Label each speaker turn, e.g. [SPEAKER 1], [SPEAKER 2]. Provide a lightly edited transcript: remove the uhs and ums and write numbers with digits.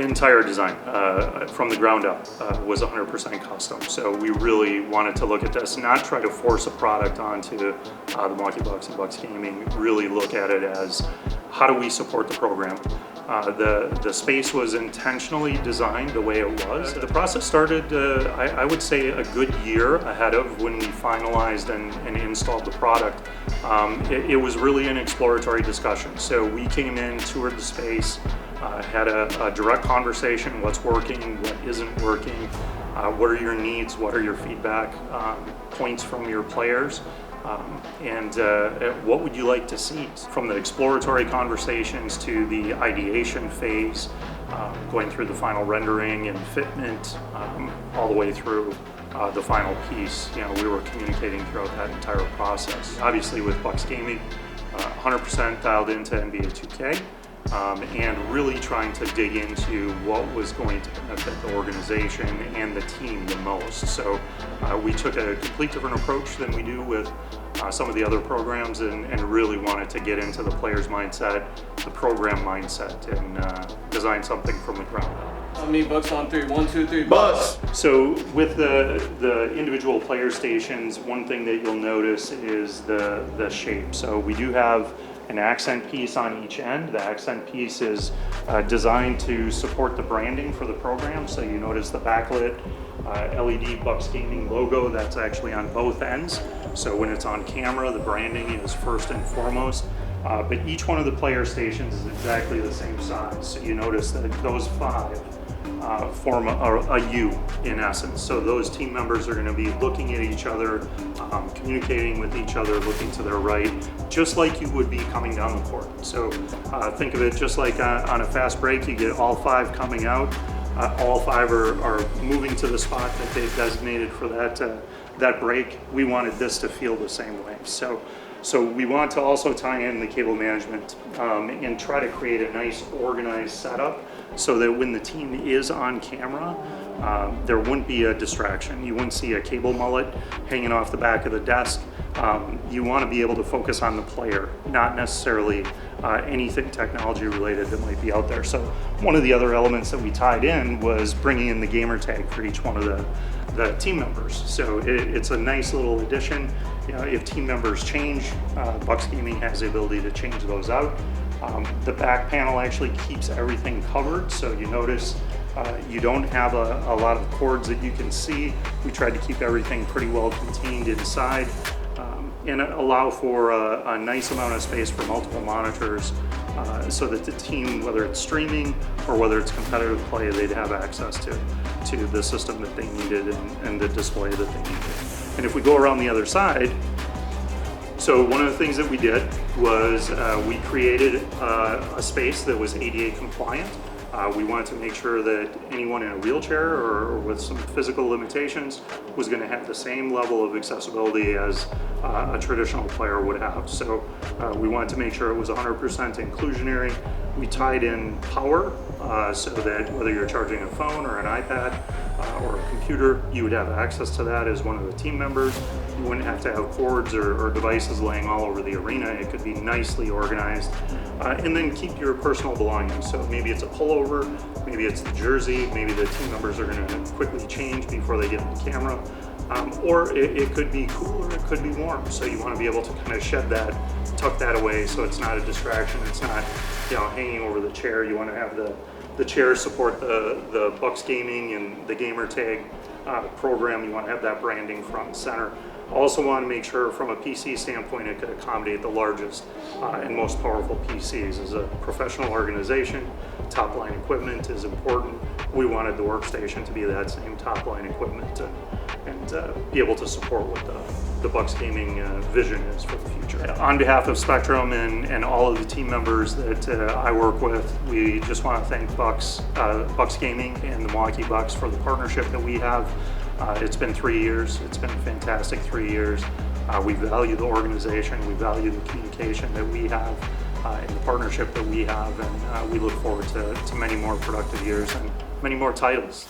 [SPEAKER 1] entire design from the ground up was 100% custom. So we really wanted to look at this, not try to force a product onto the Milwaukee Bucks and Bucks Gaming, really look at it as how do we support the program. The space was intentionally designed the way it was. The process started, I would say, a good year ahead of when we finalized and installed the product. It was really an exploratory discussion. So we came in, toured the space, had a direct conversation, what's working, what isn't working, what are your needs, what are your feedback points from your players. And what would you like to see? From the exploratory conversations to the ideation phase, going through the final rendering and fitment, all the way through the final piece. You know, we were communicating throughout that entire process. Obviously with Bucks Gaming, 100% dialed into NBA 2K. And really trying to dig into what was going to benefit the organization and the team the most. So we took a complete different approach than we do with some of the other programs, and really wanted to get into the player's mindset, the program mindset, and design something from the ground up.
[SPEAKER 2] How many bucks on three? 1, 2, 3, bucks!
[SPEAKER 1] So with the individual player stations, one thing that you'll notice is the shape. So we do have an accent piece on each end. The accent piece is designed to support the branding for the program. So you notice the backlit LED Bucks Gaming logo, that's actually on both ends. So when it's on camera, the branding is first and foremost. But each one of the player stations is exactly the same size. So you notice that those 5 form a U in essence. So those team members are going to be looking at each other, communicating with each other, looking to their right, just like you would be coming down the court. So think of it just like on a fast break, you get all 5 coming out. All 5 are moving to the spot that they've designated for that break. We wanted this to feel the same way. So we want to also tie in the cable management and try to create a nice organized setup so that when the team is on camera, there wouldn't be a distraction. You wouldn't see a cable mullet hanging off the back of the desk. You want to be able to focus on the player, not necessarily anything technology related that might be out there. So one of the other elements that we tied in was bringing in the gamer tag for each one of the team members. So it's a nice little addition. You know, if team members change, Bucks Gaming has the ability to change those out. The back panel actually keeps everything covered, so you notice you don't have a lot of cords that you can see. We tried to keep everything pretty well contained inside and allow for a nice amount of space for multiple monitors so that the team, whether it's streaming or whether it's competitive play, they'd have access to the system that they needed and the display that they needed. And if we go around the other side, so one of the things that we did was we created a space that was ADA compliant. We wanted to make sure that anyone in a wheelchair or with some physical limitations was going to have the same level of accessibility as a traditional player would have. So we wanted to make sure it was 100% inclusionary. We tied in power so that whether you're charging a phone or an iPad or a computer, you would have access to that as one of the team members. You wouldn't have to have cords or devices laying all over the arena. It could be nicely organized. And then keep your personal belongings. So maybe it's a pullover, maybe it's the jersey, maybe the team members are going to quickly change before they get on camera. Or it could be cool or it could be warm. So you want to be able to kind of shed that, tuck that away so it's not a distraction. It's not, you know, hanging over the chair. You want to have the chair support the Bucks Gaming and the gamer tag program. You want to have that branding front and center. Also want to make sure from a PC standpoint it could accommodate the largest and most powerful PCs. As a professional organization, top line equipment is important. We wanted the workstation to be that same top line equipment and be able to support what the Bucks Gaming vision is for the future. On behalf of Spectrum and all of the team members that I work with, we just want to thank Bucks Gaming and the Milwaukee Bucks for the partnership that we have. It's been 3 years. It's been a fantastic 3 years. We value the organization. We value the communication that we have and the partnership that we have, and we look forward to many more productive years and many more titles.